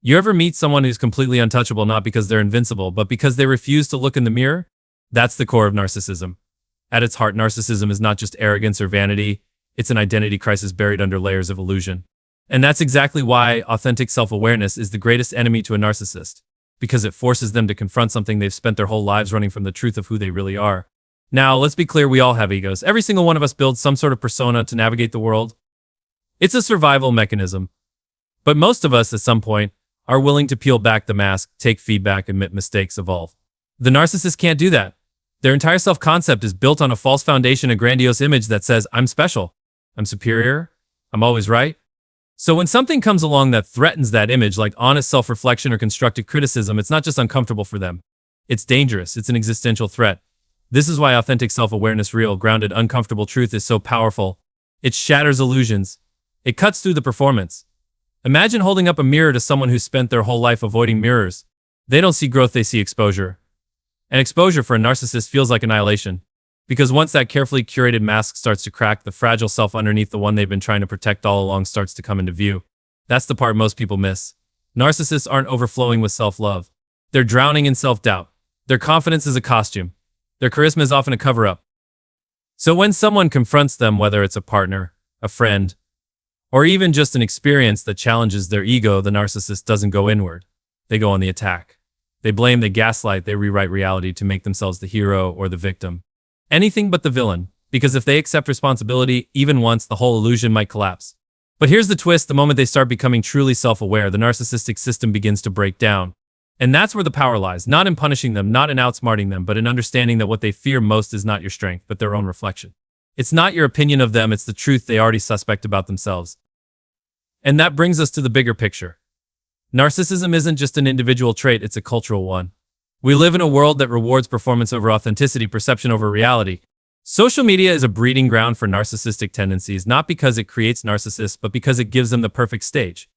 You ever meet someone who's completely untouchable not because they're invincible, but because they refuse to look in the mirror? That's the core of narcissism. At its heart, narcissism is not just arrogance or vanity, it's an identity crisis buried under layers of illusion. And that's exactly why authentic self-awareness is the greatest enemy to a narcissist, because it forces them to confront something they've spent their whole lives running from, the truth of who they really are. Now, let's be clear, we all have egos. Every single one of us builds some sort of persona to navigate the world. It's a survival mechanism. But most of us, at some point, are willing to peel back the mask, take feedback, admit mistakes, evolve. The narcissist can't do that. Their entire self-concept is built on a false foundation, a grandiose image that says, I'm special, I'm superior, I'm always right. So when something comes along that threatens that image, like honest self-reflection or constructive criticism, it's not just uncomfortable for them. It's dangerous. It's an existential threat. This is why authentic self-awareness, real, grounded, uncomfortable truth is so powerful. It shatters illusions. It cuts through the performance. Imagine holding up a mirror to someone who spent their whole life avoiding mirrors. They don't see growth, they see exposure. And exposure for a narcissist feels like annihilation. Because once that carefully curated mask starts to crack, the fragile self underneath, the one they've been trying to protect all along, starts to come into view. That's the part most people miss. Narcissists aren't overflowing with self-love. They're drowning in self-doubt. Their confidence is a costume. Their charisma is often a cover-up. So when someone confronts them, whether it's a partner, a friend, or even just an experience that challenges their ego, the narcissist doesn't go inward. They go on the attack. They blame, they gaslight, they rewrite reality to make themselves the hero or the victim. Anything but the villain, because if they accept responsibility even once, the whole illusion might collapse. But here's the twist: the moment they start becoming truly self-aware, the narcissistic system begins to break down. And that's where the power lies, not in punishing them, not in outsmarting them, but in understanding that what they fear most is not your strength, but their own reflection. It's not your opinion of them, it's the truth they already suspect about themselves. And that brings us to the bigger picture. Narcissism isn't just an individual trait, it's a cultural one. We live in a world that rewards performance over authenticity, perception over reality. Social media is a breeding ground for narcissistic tendencies, not because it creates narcissists, but because it gives them the perfect stage.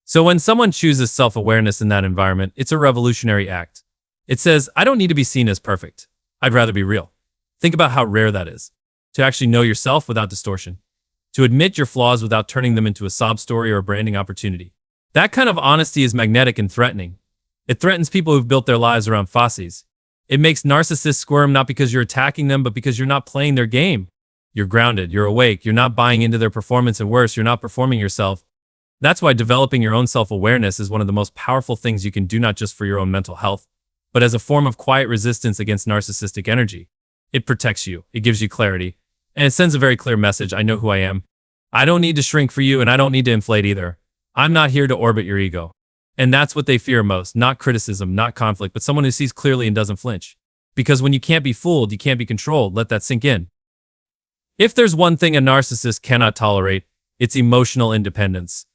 So when someone chooses self-awareness in that environment, it's a revolutionary act. It says, I don't need to be seen as perfect. I'd rather be real. Think about how rare that is. To actually know yourself without distortion. To admit your flaws without turning them into a sob story or a branding opportunity. That kind of honesty is magnetic and threatening. It threatens people who've built their lives around facies. It makes narcissists squirm, not because you're attacking them, but because you're not playing their game. You're grounded, you're awake, you're not buying into their performance, and worse, you're not performing yourself. That's why developing your own self-awareness is one of the most powerful things you can do, not just for your own mental health, but as a form of quiet resistance against narcissistic energy. It protects you, it gives you clarity, and it sends a very clear message: I know who I am. I don't need to shrink for you, and I don't need to inflate either. I'm not here to orbit your ego. And that's what they fear most, not criticism, not conflict, but someone who sees clearly and doesn't flinch. Because when you can't be fooled, you can't be controlled. Let that sink in. If there's one thing a narcissist cannot tolerate, it's emotional independence.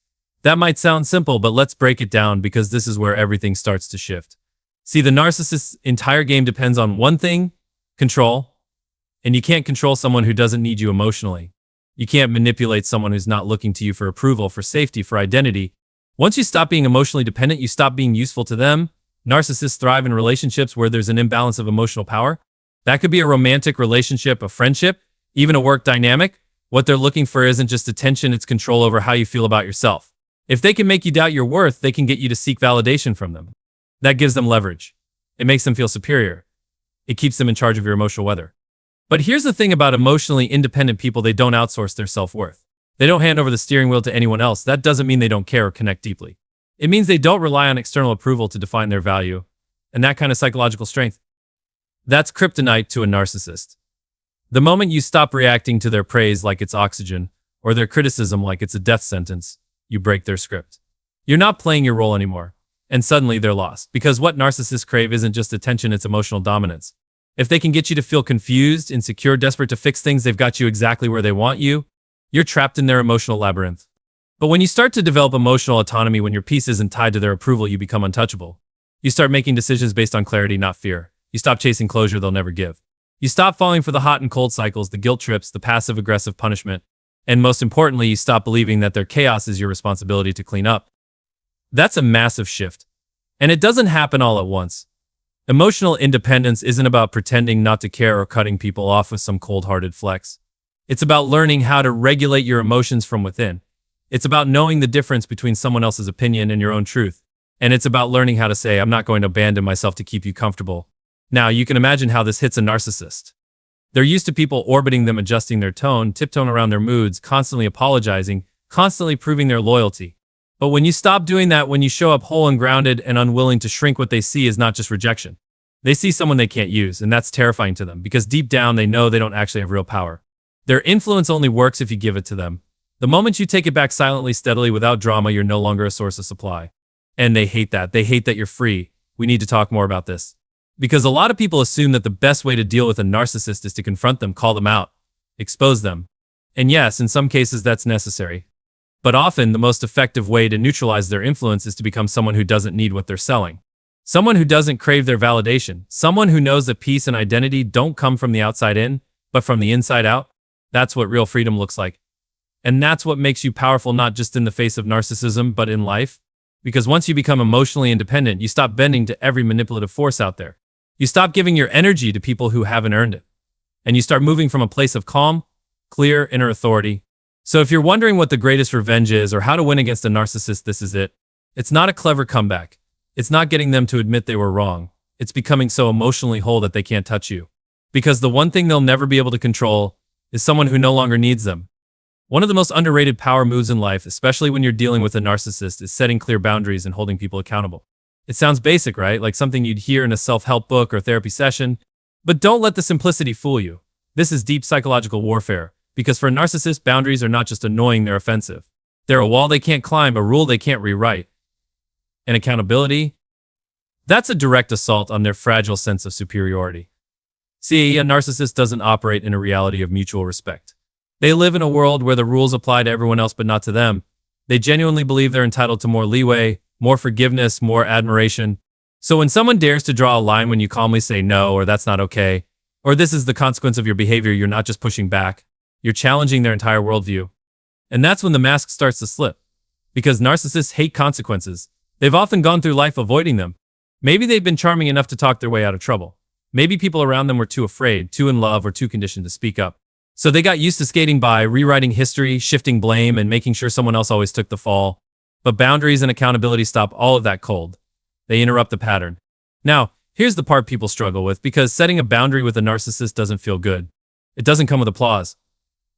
That might sound simple, but let's break it down, because this is where everything starts to shift. See, the narcissist's entire game depends on one thing: control. And you can't control someone who doesn't need you emotionally. You can't manipulate someone who's not looking to you for approval, for safety, for identity. Once you stop being emotionally dependent, you stop being useful to them. Narcissists thrive in relationships where there's an imbalance of emotional power. That could be a romantic relationship, a friendship, even a work dynamic. What they're looking for isn't just attention, it's control over how you feel about yourself. If they can make you doubt your worth, they can get you to seek validation from them. That gives them leverage. It makes them feel superior. It keeps them in charge of your emotional weather. But here's the thing about emotionally independent people: they don't outsource their self-worth. They don't hand over the steering wheel to anyone else. That doesn't mean they don't care or connect deeply. It means they don't rely on external approval to define their value. And that kind of psychological strength, that's kryptonite to a narcissist. The moment you stop reacting to their praise like it's oxygen, or their criticism like it's a death sentence, you break their script. You're not playing your role anymore. And suddenly they're lost. Because what narcissists crave isn't just attention, it's emotional dominance. If they can get you to feel confused, insecure, desperate to fix things, they've got you exactly where they want you. You're trapped in their emotional labyrinth. But when you start to develop emotional autonomy, when your peace isn't tied to their approval, you become untouchable. You start making decisions based on clarity, not fear. You stop chasing closure they'll never give. You stop falling for the hot and cold cycles, the guilt trips, the passive-aggressive punishment. And most importantly, you stop believing that their chaos is your responsibility to clean up. That's a massive shift. And it doesn't happen all at once. Emotional independence isn't about pretending not to care or cutting people off with some cold-hearted flex. It's about learning how to regulate your emotions from within. It's about knowing the difference between someone else's opinion and your own truth. And it's about learning how to say, I'm not going to abandon myself to keep you comfortable. Now, you can imagine how this hits a narcissist. They're used to people orbiting them, adjusting their tone, tiptoeing around their moods, constantly apologizing, constantly proving their loyalty. But when you stop doing that, when you show up whole and grounded and unwilling to shrink, what they see is not just rejection. They see someone they can't use, and that's terrifying to them because deep down they know they don't actually have real power. Their influence only works if you give it to them. The moment you take it back silently, steadily, without drama, you're no longer a source of supply. And they hate that. They hate that you're free. We need to talk more about this. Because a lot of people assume that the best way to deal with a narcissist is to confront them, call them out, expose them. And yes, in some cases that's necessary. But often the most effective way to neutralize their influence is to become someone who doesn't need what they're selling. Someone who doesn't crave their validation. Someone who knows that peace and identity don't come from the outside in, but from the inside out. That's what real freedom looks like. And that's what makes you powerful, not just in the face of narcissism, but in life. Because once you become emotionally independent, you stop bending to every manipulative force out there. You stop giving your energy to people who haven't earned it. And you start moving from a place of calm, clear inner authority. So if you're wondering what the greatest revenge is or how to win against a narcissist, this is it. It's not a clever comeback. It's not getting them to admit they were wrong. It's becoming so emotionally whole that they can't touch you. Because the one thing they'll never be able to control is someone who no longer needs them. One of the most underrated power moves in life, especially when you're dealing with a narcissist, is setting clear boundaries and holding people accountable. It sounds basic, right? Like something you'd hear in a self-help book or therapy session. But don't let the simplicity fool you. This is deep psychological warfare. Because for a narcissist, boundaries are not just annoying, they're offensive. They're a wall they can't climb, a rule they can't rewrite. And accountability? That's a direct assault on their fragile sense of superiority. See, a narcissist doesn't operate in a reality of mutual respect. They live in a world where the rules apply to everyone else but not to them. They genuinely believe they're entitled to more leeway, more forgiveness, more admiration. So when someone dares to draw a line when you calmly say no, or that's not okay, or this is the consequence of your behavior, you're not just pushing back, you're challenging their entire worldview. And that's when the mask starts to slip. Because narcissists hate consequences. They've often gone through life avoiding them. Maybe they've been charming enough to talk their way out of trouble. Maybe people around them were too afraid, too in love, or too conditioned to speak up. So they got used to skating by, rewriting history, shifting blame, and making sure someone else always took the fall. But boundaries and accountability stop all of that cold. They interrupt the pattern. Now, here's the part people struggle with, because setting a boundary with a narcissist doesn't feel good. It doesn't come with applause.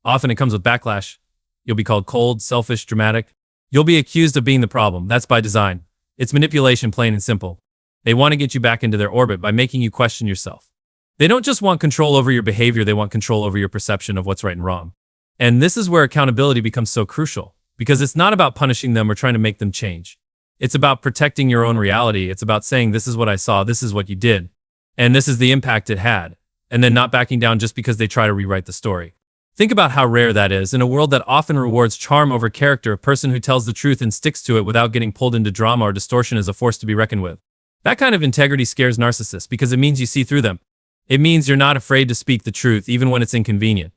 Often it comes with backlash. You'll be called cold, selfish, dramatic. You'll be accused of being the problem. That's by design. It's manipulation, plain and simple. They want to get you back into their orbit by making you question yourself. They don't just want control over your behavior, they want control over your perception of what's right and wrong. And this is where accountability becomes so crucial, because it's not about punishing them or trying to make them change. It's about protecting your own reality. It's about saying, this is what I saw, this is what you did, and this is the impact it had, and then not backing down just because they try to rewrite the story. Think about how rare that is. In a world that often rewards charm over character, a person who tells the truth and sticks to it without getting pulled into drama or distortion is a force to be reckoned with. That kind of integrity scares narcissists because it means you see through them. It means you're not afraid to speak the truth even when it's inconvenient.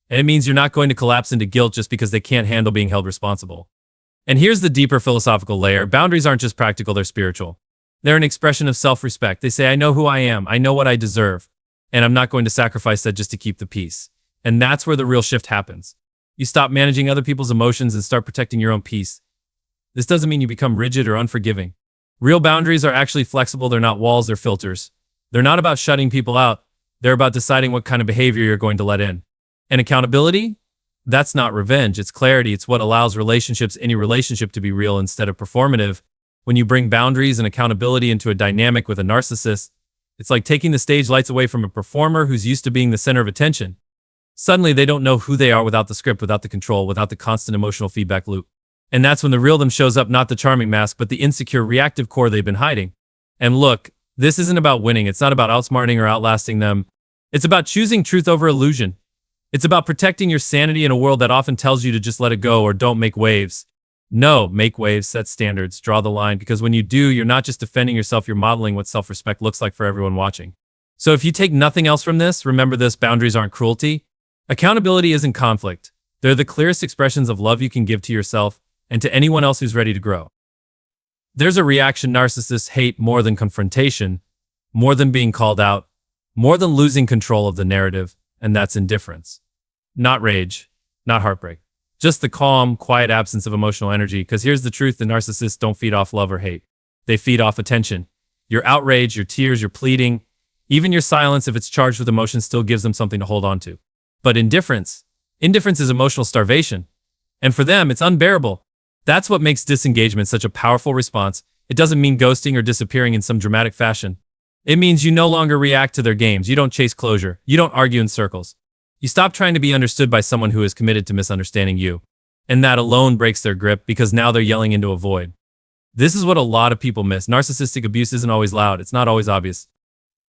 And it means you're not going to collapse into guilt just because they can't handle being held responsible. And here's the deeper philosophical layer. Boundaries aren't just practical, they're spiritual. They're an expression of self-respect. They say, I know who I am, I know what I deserve, and I'm not going to sacrifice that just to keep the peace. And that's where the real shift happens. You stop managing other people's emotions and start protecting your own peace. This doesn't mean you become rigid or unforgiving. Real boundaries are actually flexible. They're not walls, they're filters. They're not about shutting people out. They're about deciding what kind of behavior you're going to let in. And accountability? That's not revenge, it's clarity. It's what allows relationships, any relationship, to be real instead of performative. When you bring boundaries and accountability into a dynamic with a narcissist, it's like taking the stage lights away from a performer who's used to being the center of attention. Suddenly, they don't know who they are without the script, without the control, without the constant emotional feedback loop. And that's when the real them shows up, not the charming mask, but the insecure, reactive core they've been hiding. And look, this isn't about winning. It's not about outsmarting or outlasting them. It's about choosing truth over illusion. It's about protecting your sanity in a world that often tells you to just let it go or don't make waves. No, make waves, set standards, draw the line, because when you do, you're not just defending yourself, you're modeling what self-respect looks like for everyone watching. So if you take nothing else from this, remember this: boundaries aren't cruelty. Accountability isn't conflict. They're the clearest expressions of love you can give to yourself and to anyone else who's ready to grow. There's a reaction narcissists hate more than confrontation, more than being called out, more than losing control of the narrative, and that's indifference. Not rage, not heartbreak. Just the calm, quiet absence of emotional energy, because here's the truth: the narcissists don't feed off love or hate. They feed off attention. Your outrage, your tears, your pleading, even your silence, if it's charged with emotion, still gives them something to hold on to. But indifference is emotional starvation. And for them, it's unbearable. That's what makes disengagement such a powerful response. It doesn't mean ghosting or disappearing in some dramatic fashion. It means you no longer react to their games. You don't chase closure. You don't argue in circles. You stop trying to be understood by someone who is committed to misunderstanding you. And that alone breaks their grip because now they're yelling into a void. This is what a lot of people miss. Narcissistic abuse isn't always loud. It's not always obvious.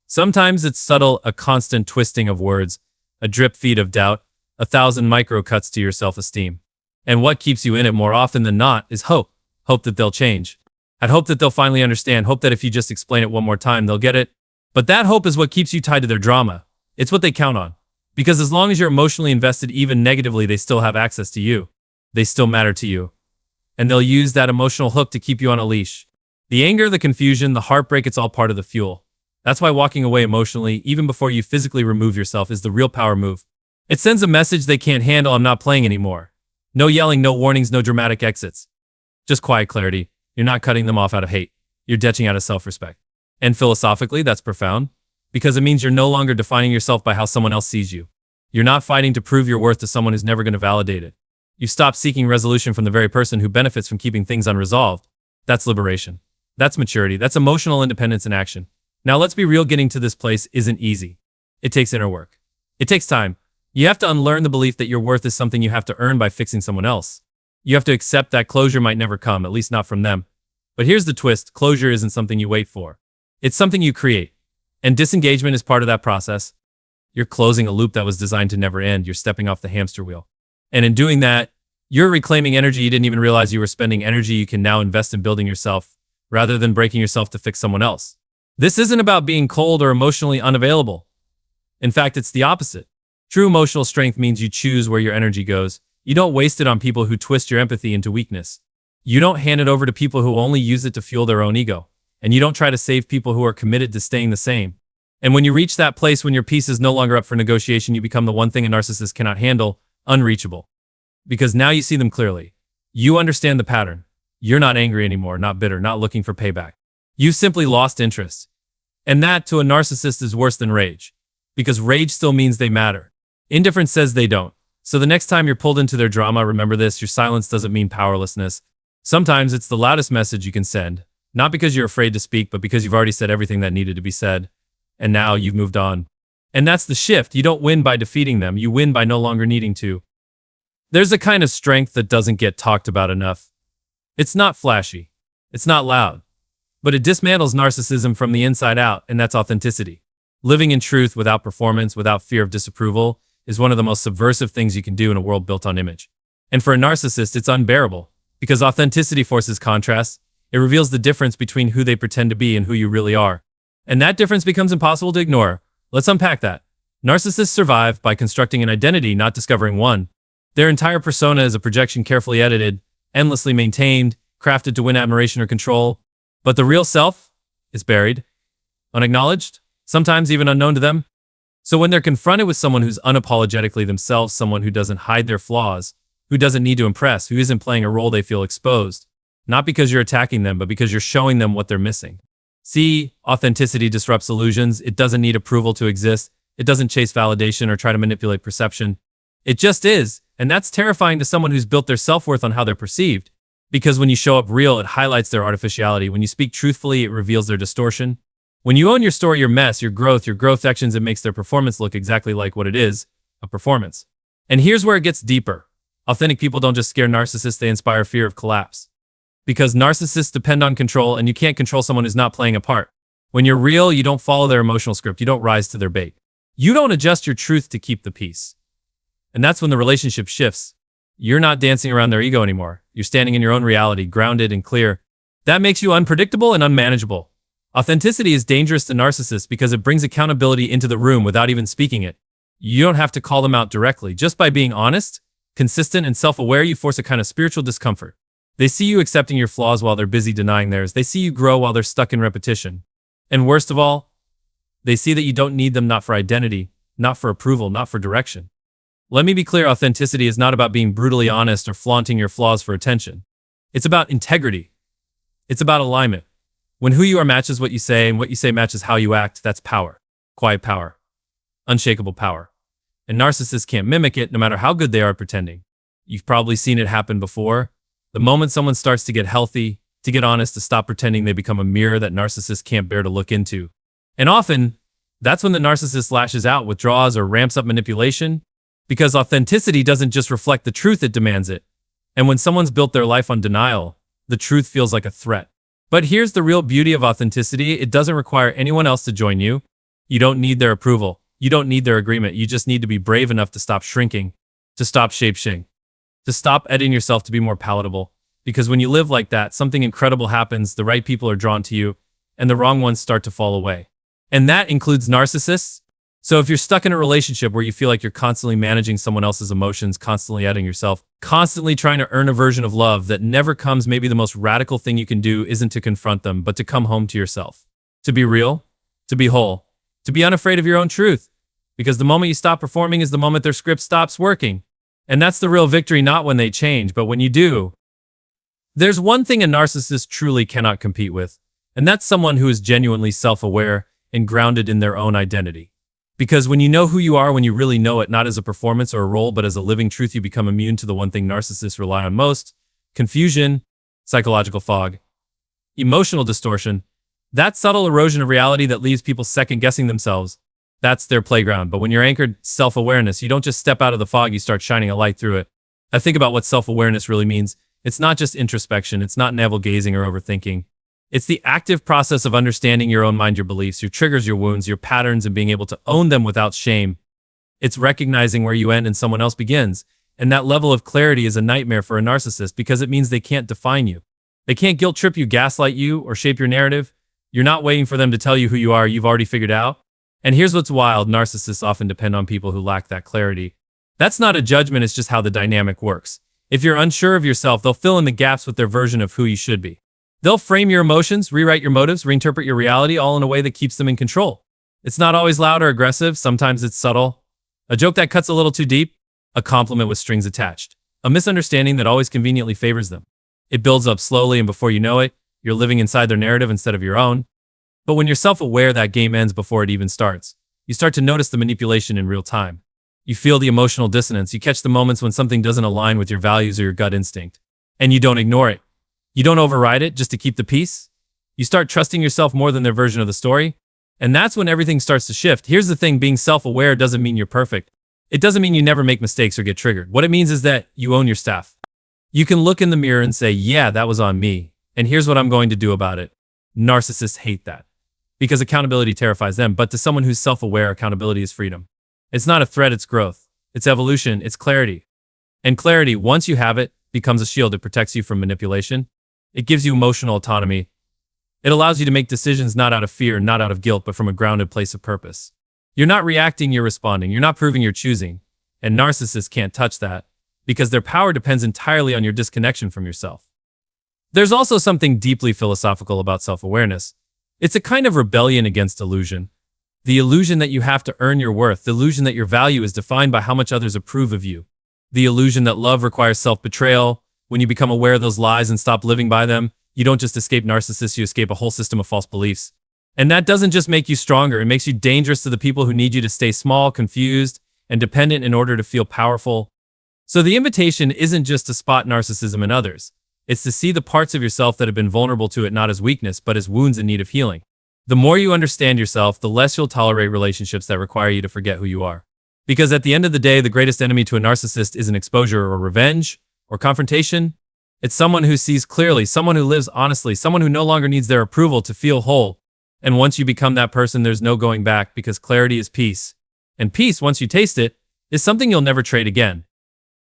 Sometimes it's subtle, a constant twisting of words, a drip feed of doubt, 1,000 micro cuts to your self-esteem. And what keeps you in it more often than not is hope. Hope that they'll change. I'd hope that they'll finally understand. Hope that if you just explain it one more time, they'll get it. But that hope is what keeps you tied to their drama. It's what they count on. Because as long as you're emotionally invested, even negatively, they still have access to you. They still matter to you. And they'll use that emotional hook to keep you on a leash. The anger, the confusion, the heartbreak, it's all part of the fuel. That's why walking away emotionally, even before you physically remove yourself, is the real power move. It sends a message they can't handle. I'm not playing anymore. No yelling, no warnings, no dramatic exits. Just quiet clarity. You're not cutting them off out of hate. You're ditching out of self-respect. And philosophically, that's profound. Because it means you're no longer defining yourself by how someone else sees you. You're not fighting to prove your worth to someone who's never going to validate it. You stop seeking resolution from the very person who benefits from keeping things unresolved. That's liberation. That's maturity. That's emotional independence in action. Now let's be real, getting to this place isn't easy. It takes inner work. It takes time. You have to unlearn the belief that your worth is something you have to earn by fixing someone else. You have to accept that closure might never come, at least not from them. But here's the twist. Closure isn't something you wait for. It's something you create. And disengagement is part of that process. You're closing a loop that was designed to never end. You're stepping off the hamster wheel. And in doing that, you're reclaiming energy you didn't even realize you were spending, energy you can now invest in building yourself, rather than breaking yourself to fix someone else. This isn't about being cold or emotionally unavailable. In fact, it's the opposite. True emotional strength means you choose where your energy goes. You don't waste it on people who twist your empathy into weakness. You don't hand it over to people who only use it to fuel their own ego. And you don't try to save people who are committed to staying the same. And when you reach that place when your peace is no longer up for negotiation, you become the one thing a narcissist cannot handle, unreachable. Because now you see them clearly. You understand the pattern. You're not angry anymore, not bitter, not looking for payback. You've simply lost interest. And that, to a narcissist, is worse than rage. Because rage still means they matter. Indifference says they don't. So the next time you're pulled into their drama, remember this: your silence doesn't mean powerlessness. Sometimes it's the loudest message you can send. Not because you're afraid to speak, but because you've already said everything that needed to be said. And now you've moved on. And that's the shift. You don't win by defeating them. You win by no longer needing to. There's a kind of strength that doesn't get talked about enough. It's not flashy. It's not loud. But it dismantles narcissism from the inside out, and that's authenticity. Living in truth without performance, without fear of disapproval, is one of the most subversive things you can do in a world built on image. And for a narcissist, it's unbearable. Because authenticity forces contrast. It reveals the difference between who they pretend to be and who you really are. And that difference becomes impossible to ignore. Let's unpack that. Narcissists survive by constructing an identity, not discovering one. Their entire persona is a projection, carefully edited, endlessly maintained, crafted to win admiration or control. But the real self is buried, unacknowledged, sometimes even unknown to them. So when they're confronted with someone who's unapologetically themselves, someone who doesn't hide their flaws, who doesn't need to impress, who isn't playing a role, they feel exposed. Not because you're attacking them, but because you're showing them what they're missing. See, authenticity disrupts illusions. It doesn't need approval to exist. It doesn't chase validation or try to manipulate perception. It just is, and that's terrifying to someone who's built their self-worth on how they're perceived. Because when you show up real, it highlights their artificiality. When you speak truthfully, it reveals their distortion. When you own your story, your mess, your growth actions, it makes their performance look exactly like what it is, a performance. And here's where it gets deeper. Authentic people don't just scare narcissists, they inspire fear of collapse. Because narcissists depend on control, and you can't control someone who's not playing a part. When you're real, you don't follow their emotional script. You don't rise to their bait. You don't adjust your truth to keep the peace. And that's when the relationship shifts. You're not dancing around their ego anymore. You're standing in your own reality, grounded and clear. That makes you unpredictable and unmanageable. Authenticity is dangerous to narcissists because it brings accountability into the room without even speaking it. You don't have to call them out directly. Just by being honest, consistent, and self-aware, you force a kind of spiritual discomfort. They see you accepting your flaws while they're busy denying theirs. They see you grow while they're stuck in repetition. And worst of all, they see that you don't need them, not for identity, not for approval, not for direction. Let me be clear, authenticity is not about being brutally honest or flaunting your flaws for attention. It's about integrity. It's about alignment. When who you are matches what you say and what you say matches how you act, that's power. Quiet power. Unshakable power. And narcissists can't mimic it no matter how good they are at pretending. You've probably seen it happen before. The moment someone starts to get healthy, to get honest, to stop pretending, they become a mirror that narcissists can't bear to look into. And often, that's when the narcissist lashes out, withdraws, or ramps up manipulation, because authenticity doesn't just reflect the truth, it demands it. And when someone's built their life on denial, the truth feels like a threat. But here's the real beauty of authenticity. It doesn't require anyone else to join you. You don't need their approval. You don't need their agreement. You just need to be brave enough to stop shrinking, to stop shape-shifting, to stop editing yourself to be more palatable. Because when you live like that, something incredible happens. The right people are drawn to you, and the wrong ones start to fall away. And that includes narcissists. So if you're stuck in a relationship where you feel like you're constantly managing someone else's emotions, constantly editing yourself, constantly trying to earn a version of love that never comes, maybe the most radical thing you can do isn't to confront them, but to come home to yourself. To be real, to be whole, to be unafraid of your own truth. Because the moment you stop performing is the moment their script stops working. And that's the real victory, not when they change, but when you do. There's one thing a narcissist truly cannot compete with, and that's someone who is genuinely self-aware and grounded in their own identity. Because when you know who you are, when you really know it, not as a performance or a role, but as a living truth, you become immune to the one thing narcissists rely on most: confusion, psychological fog, emotional distortion, that subtle erosion of reality that leaves people second-guessing themselves. That's their playground. But when you're anchored self-awareness, you don't just step out of the fog, you start shining a light through it. I think about what self-awareness really means. It's not just introspection, it's not navel-gazing or overthinking. It's the active process of understanding your own mind, your beliefs, your triggers, your wounds, your patterns, and being able to own them without shame. It's recognizing where you end and someone else begins. And that level of clarity is a nightmare for a narcissist because it means they can't define you. They can't guilt trip you, gaslight you, or shape your narrative. You're not waiting for them to tell you who you are, you've already figured out. And here's what's wild: narcissists often depend on people who lack that clarity. That's not a judgment, it's just how the dynamic works. If you're unsure of yourself, they'll fill in the gaps with their version of who you should be. They'll frame your emotions, rewrite your motives, reinterpret your reality, all in a way that keeps them in control. It's not always loud or aggressive, sometimes it's subtle. A joke that cuts a little too deep, a compliment with strings attached, a misunderstanding that always conveniently favors them. It builds up slowly, and before you know it, you're living inside their narrative instead of your own. But when you're self-aware, that game ends before it even starts. You start to notice the manipulation in real time. You feel the emotional dissonance. You catch the moments when something doesn't align with your values or your gut instinct. And you don't ignore it. You don't override it just to keep the peace. You start trusting yourself more than their version of the story. And that's when everything starts to shift. Here's the thing: being self-aware doesn't mean you're perfect. It doesn't mean you never make mistakes or get triggered. What it means is that you own your stuff. You can look in the mirror and say, yeah, that was on me, and here's what I'm going to do about it. Narcissists hate that, because accountability terrifies them. But to someone who's self-aware, accountability is freedom. It's not a threat, it's growth. It's evolution, it's clarity. And clarity, once you have it, becomes a shield. It protects you from manipulation. It gives you emotional autonomy. It allows you to make decisions not out of fear, not out of guilt, but from a grounded place of purpose. You're not reacting, you're responding. You're not proving, you're choosing. And narcissists can't touch that, because their power depends entirely on your disconnection from yourself. There's also something deeply philosophical about self-awareness. It's a kind of rebellion against illusion. The illusion that you have to earn your worth, the illusion that your value is defined by how much others approve of you. The illusion that love requires self-betrayal. When you become aware of those lies and stop living by them, you don't just escape narcissists, you escape a whole system of false beliefs. And that doesn't just make you stronger, it makes you dangerous to the people who need you to stay small, confused, and dependent in order to feel powerful. So the invitation isn't just to spot narcissism in others. It's to see the parts of yourself that have been vulnerable to it not as weakness, but as wounds in need of healing. The more you understand yourself, the less you'll tolerate relationships that require you to forget who you are. Because at the end of the day, the greatest enemy to a narcissist isn't exposure or revenge or confrontation. It's someone who sees clearly, someone who lives honestly, someone who no longer needs their approval to feel whole. And once you become that person, there's no going back, because clarity is peace. And peace, once you taste it, is something you'll never trade again.